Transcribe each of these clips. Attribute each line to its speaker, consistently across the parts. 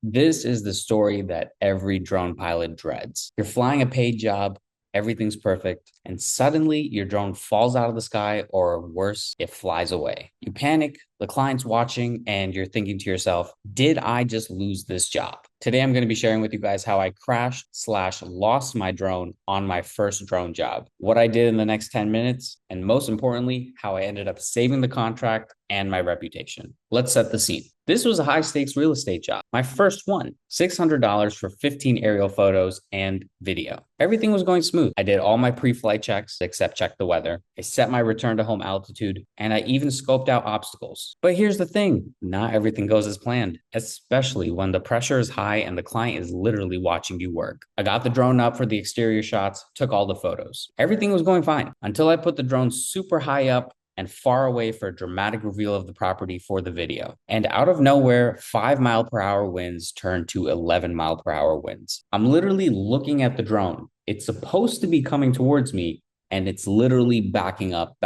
Speaker 1: This is the story that every drone pilot dreads. You're flying a paid job, everything's perfect, and suddenly your drone falls out of the sky, or worse, it flies away. You panic, the client's watching, and you're thinking to yourself, did I just lose this job? Today, I'm going to be sharing with you guys how I crashed slash lost my drone on my first drone job, what I did in the next 10 minutes, and most importantly, how I ended up saving the contract and my reputation. Let's set the scene. This was a high stakes real estate job, my first one, $600 for 15 aerial photos and video. Everything was going smooth. I did all my pre-flight checks except check the weather. I set my return to home altitude, and I even scoped out obstacles. But here's the thing, not everything goes as planned, especially when the pressure is high and the client is literally watching you work. I got the drone up for the exterior shots, took all the photos. Everything was going fine until I put the drone super high up and far away for a dramatic reveal of the property for the video. And out of nowhere, 5 mile per hour winds turned to 11 mile per hour winds. I'm literally looking at the drone. It's supposed to be coming towards me, and it's literally backing up,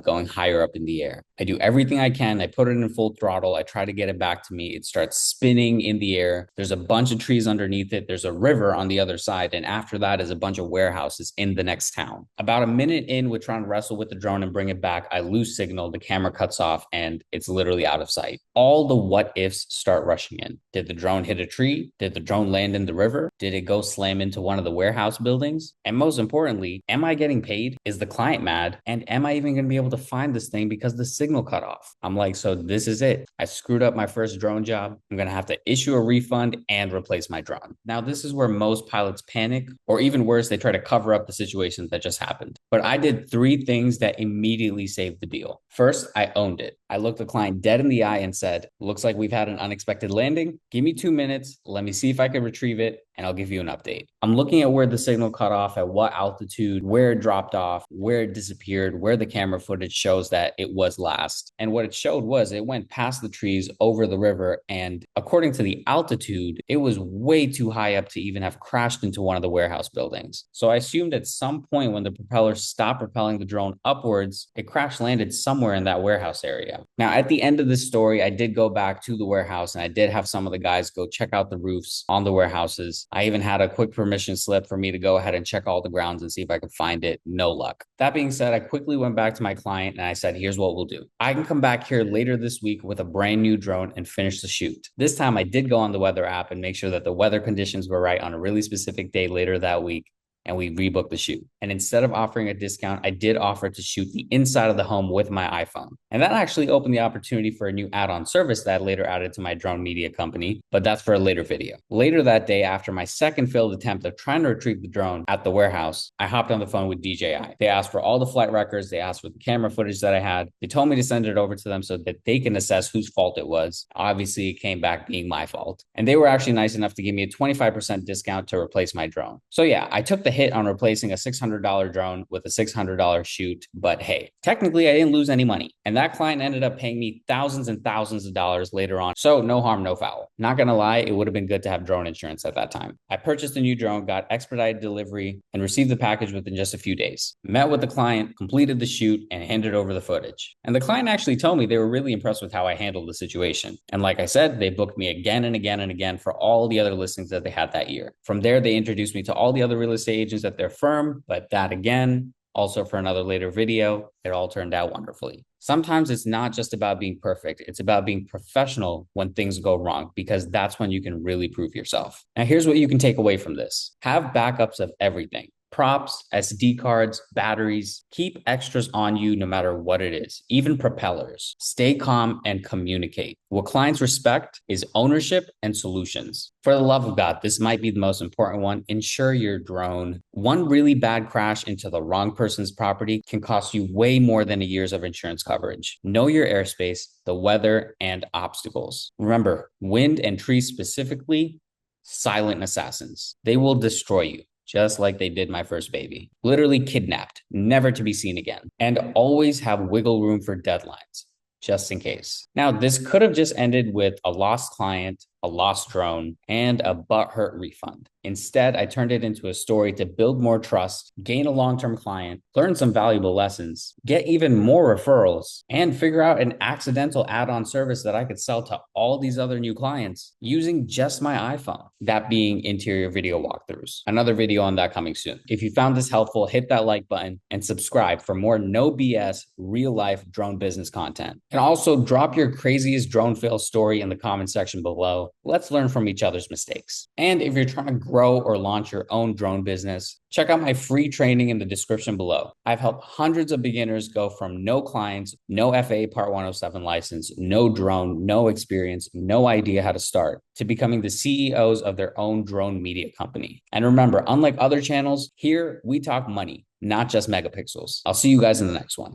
Speaker 1: going higher up in the air. I do everything I can. I put it in full throttle. I try to get it back to me. It starts spinning in the air. There's a bunch of trees underneath it. There's a river on the other side. And after that is a bunch of warehouses in the next town. About a minute in with trying to wrestle with the drone and bring it back, I lose signal. The camera cuts off and it's literally out of sight. All the what ifs start rushing in. Did the drone hit a tree? Did the drone land in the river? Did it go slam into one of the warehouse buildings? And most importantly, am I getting paid? Is the client mad? And am I even going to be able to find this thing because the signal cut off? I'm like, so this is it. I screwed up my first drone job. I'm going to have to issue a refund and replace my drone. Now, this is where most pilots panic, or even worse, they try to cover up the situation that just happened. But I did three things that immediately saved the deal. First, I owned it. I looked the client dead in the eye and said, looks like we've had an unexpected landing. Give me 2 minutes. Let me see if I can retrieve it, and I'll give you an update. I'm looking at where the signal cut off, at what altitude, where it dropped off, where it disappeared, where the camera footage shows that it was last. And what it showed was it went past the trees over the river. And according to the altitude, it was way too high up to even have crashed into one of the warehouse buildings. So I assumed at some point when the propeller stopped propelling the drone upwards, it crash landed somewhere in that warehouse area. Now, at the end of this story, I did go back to the warehouse and I did have some of the guys go check out the roofs on the warehouses. I even had a quick permission slip for me to go ahead and check all the grounds and see if I could find it. No luck. That being said, I quickly went back to my client and I said, here's what we'll do. I can come back here later this week with a brand new drone and finish the shoot. This time I did go on the weather app and make sure that the weather conditions were right on a really specific day later that week, and we rebooked the shoot. And instead of offering a discount, I did offer to shoot the inside of the home with my iPhone. And that actually opened the opportunity for a new add-on service that I later added to my drone media company, but that's for a later video. Later that day, after my second failed attempt of trying to retrieve the drone at the warehouse, I hopped on the phone with DJI. They asked for all the flight records. They asked for the camera footage that I had. They told me to send it over to them so that they can assess whose fault it was. Obviously, it came back being my fault. And they were actually nice enough to give me a 25% discount to replace my drone. So yeah, I took the hit on replacing a $600 drone with a $600 shoot, but hey, technically I didn't lose any money. And that client ended up paying me thousands and thousands of dollars later on. So no harm, no foul. Not gonna lie, it would have been good to have drone insurance at that time. I purchased a new drone, got expedited delivery, and received the package within just a few days. Met with the client, completed the shoot, and handed over the footage. And the client actually told me they were really impressed with how I handled the situation. And like I said, they booked me again and again and again for all the other listings that they had that year. From there, they introduced me to all the other real estate agents at their firm, but that again, also for another later video, it all turned out wonderfully. Sometimes it's not just about being perfect. It's about being professional when things go wrong, because that's when you can really prove yourself. Now, here's what you can take away from this. Have backups of everything. Props, SD cards, batteries. Keep extras on you no matter what it is, even propellers. Stay calm and communicate. What clients respect is ownership and solutions. For the love of God, this might be the most important one. Insure your drone. One really bad crash into the wrong person's property can cost you way more than a year's of insurance coverage. Know your airspace, the weather, and obstacles. Remember, wind and trees specifically, silent assassins. They will destroy you, just like they did my first baby. Literally kidnapped, never to be seen again. And always have wiggle room for deadlines, just in case. Now, this could have just ended with a lost client, a lost drone, and a butthurt refund. Instead, I turned it into a story to build more trust, gain a long-term client, learn some valuable lessons, get even more referrals, and figure out an accidental add-on service that I could sell to all these other new clients using just my iPhone, that being interior video walkthroughs. Another video on that coming soon. If you found this helpful, hit that like button and subscribe for more no BS, real life drone business content. And also drop your craziest drone fail story in the comment section below. Let's learn from each other's mistakes. And if you're trying to grow or launch your own drone business, check out my free training in the description below. I've helped hundreds of beginners go from no clients, no FAA Part 107 license, no drone, no experience, no idea how to start, to becoming the CEOs of their own drone media company. And remember, unlike other channels, here we talk money, not just megapixels. I'll see you guys in the next one.